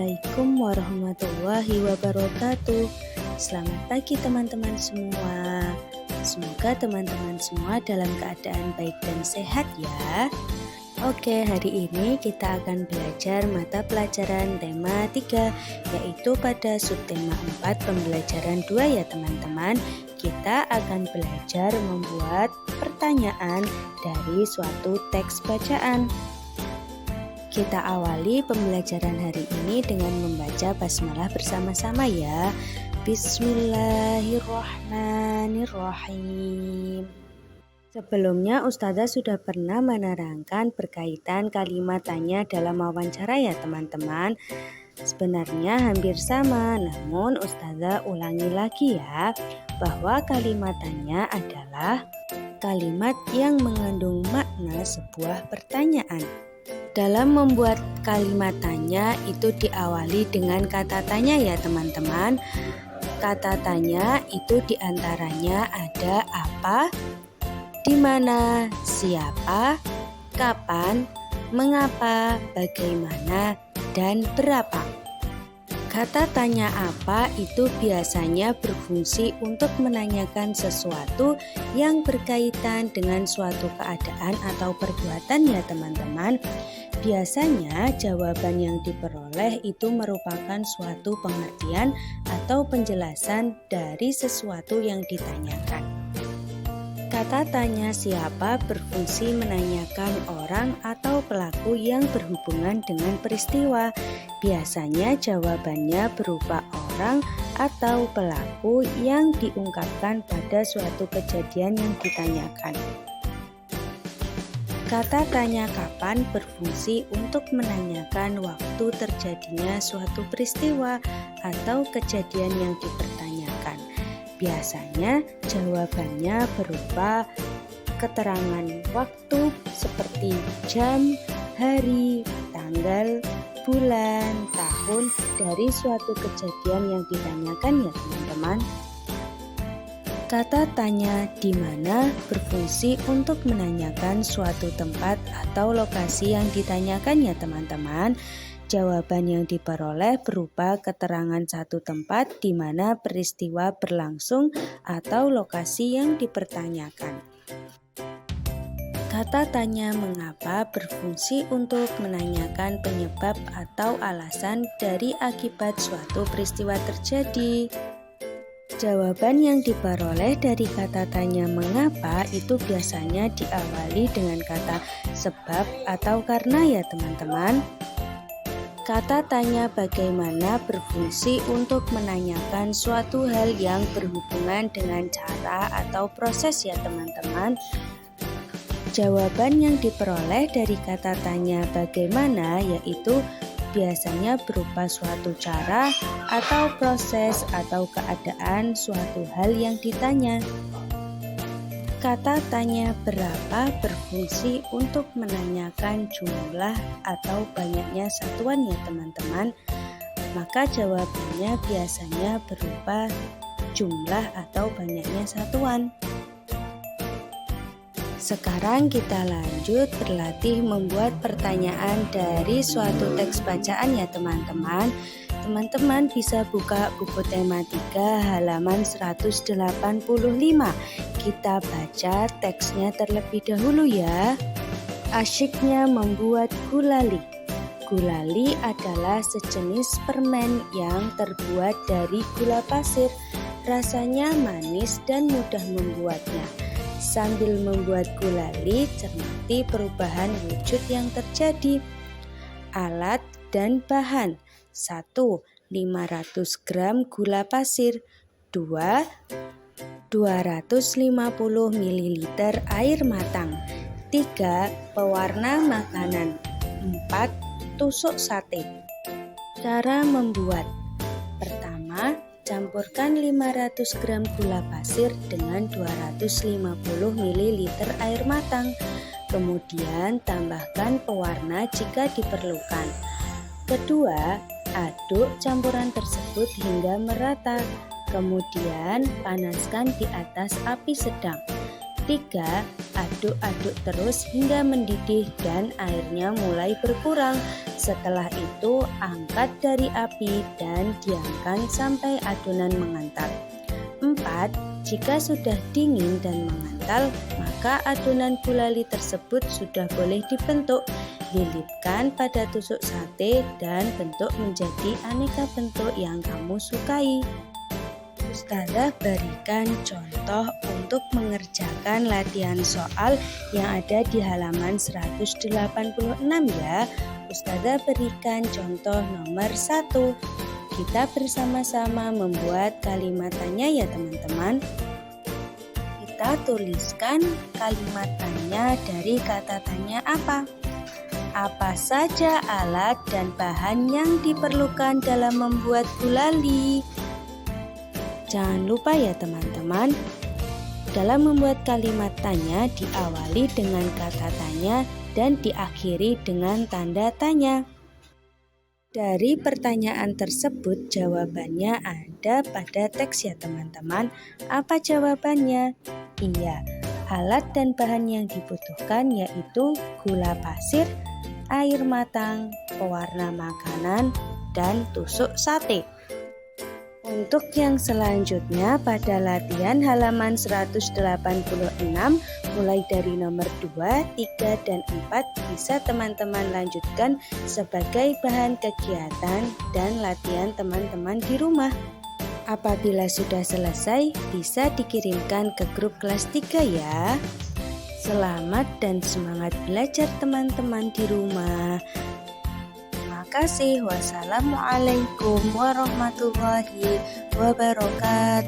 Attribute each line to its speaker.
Speaker 1: Assalamualaikum warahmatullahi wabarakatuh. Selamat pagi teman-teman semua. Semoga teman-teman semua dalam keadaan baik dan sehat ya. Oke, hari ini kita akan belajar mata pelajaran tema 3, yaitu pada subtema 4 pembelajaran 2 ya teman-teman. Kita akan belajar membuat pertanyaan dari suatu teks bacaan. Kita awali pembelajaran hari ini dengan membaca basmalah bersama-sama ya. Bismillahirrahmanirrahim. Sebelumnya Ustazah sudah pernah menerangkan berkaitan kalimat tanya dalam wawancara ya teman-teman. Sebenarnya hampir sama, namun Ustazah ulangi lagi ya, bahwa kalimat tanya adalah kalimat yang mengandung makna sebuah pertanyaan. Dalam membuat kalimat tanya itu diawali dengan kata tanya ya teman-teman. Kata tanya itu diantaranya ada apa, di mana, siapa, kapan, mengapa, bagaimana, dan berapa. Kata tanya apa itu biasanya berfungsi untuk menanyakan sesuatu yang berkaitan dengan suatu keadaan atau perbuatan ya teman-teman. Biasanya jawaban yang diperoleh itu merupakan suatu pengertian atau penjelasan dari sesuatu yang ditanyakan. Kata tanya siapa berfungsi menanyakan orang atau pelaku yang berhubungan dengan peristiwa. Biasanya jawabannya berupa orang atau pelaku yang diungkapkan pada suatu kejadian yang ditanyakan. Kata tanya kapan berfungsi untuk menanyakan waktu terjadinya suatu peristiwa atau kejadian yang dipertanyakan. Biasanya jawabannya berupa keterangan waktu seperti jam, hari, tanggal, bulan, tahun dari suatu kejadian yang ditanyakan ya teman-teman. Kata tanya di mana berfungsi untuk menanyakan suatu tempat atau lokasi yang ditanyakan ya teman-teman. Jawaban yang diperoleh berupa keterangan satu tempat di mana peristiwa berlangsung atau lokasi yang dipertanyakan. Kata tanya mengapa berfungsi untuk menanyakan penyebab atau alasan dari akibat suatu peristiwa terjadi. Jawaban yang diperoleh dari kata tanya mengapa itu biasanya diawali dengan kata sebab atau karena ya teman-teman. Kata tanya bagaimana berfungsi untuk menanyakan suatu hal yang berhubungan dengan cara atau proses ya teman-teman. Jawaban yang diperoleh dari kata tanya bagaimana yaitu biasanya berupa suatu cara atau proses atau keadaan suatu hal yang ditanya. Kata tanya berapa berfungsi untuk menanyakan jumlah atau banyaknya satuan ya teman-teman. Maka jawabannya biasanya berupa jumlah atau banyaknya satuan. Sekarang kita lanjut berlatih membuat pertanyaan dari suatu teks bacaan ya teman-teman. Teman-teman bisa buka buku tema 3 halaman 185. Kita baca teksnya terlebih dahulu ya. Asyiknya membuat gulali. Gulali adalah sejenis permen yang terbuat dari gula pasir. Rasanya manis dan mudah membuatnya. Sambil membuat gulali, cermati perubahan wujud yang terjadi. Alat dan bahan. 1. 500 gram gula pasir. 2. 250 ml air matang. 3. Pewarna makanan. 4. Tusuk sate. Cara membuat. Pertama, campurkan 500 gram gula pasir dengan 250 ml air matang. Kemudian tambahkan pewarna jika diperlukan. Kedua, aduk campuran tersebut hingga merata. Kemudian panaskan di atas api sedang. Ketiga, aduk-aduk terus hingga mendidih dan airnya mulai berkurang. Setelah itu, angkat dari api dan diamkan sampai adonan mengental. 4. Jika sudah dingin dan mengental, maka adonan gulali tersebut sudah boleh dibentuk. Lilitkan pada tusuk sate dan bentuk menjadi aneka bentuk yang kamu sukai. Ustazah berikan contoh untuk mengerjakan latihan soal yang ada di halaman 186 ya. Ustazah berikan contoh nomor 1. Kita bersama-sama membuat kalimat tanya ya teman-teman. Kita tuliskan kalimat tanya dari kata tanya apa? Apa saja alat dan bahan yang diperlukan dalam membuat gulali? Jangan lupa ya teman-teman, dalam membuat kalimat tanya diawali dengan kata tanya dan diakhiri dengan tanda tanya. Dari pertanyaan tersebut jawabannya ada pada teks ya teman-teman. Apa jawabannya? Iya, alat dan bahan yang dibutuhkan yaitu gula pasir, air matang, pewarna makanan, dan tusuk sate. Untuk yang selanjutnya pada latihan halaman 186 mulai dari nomor 2, 3, dan 4 bisa teman-teman lanjutkan sebagai bahan kegiatan dan latihan teman-teman di rumah. Apabila sudah selesai bisa dikirimkan ke grup kelas 3 ya. Selamat dan semangat belajar teman-teman di rumah. Terima kasih. Wassalamualaikum warahmatullahi wabarakatuh.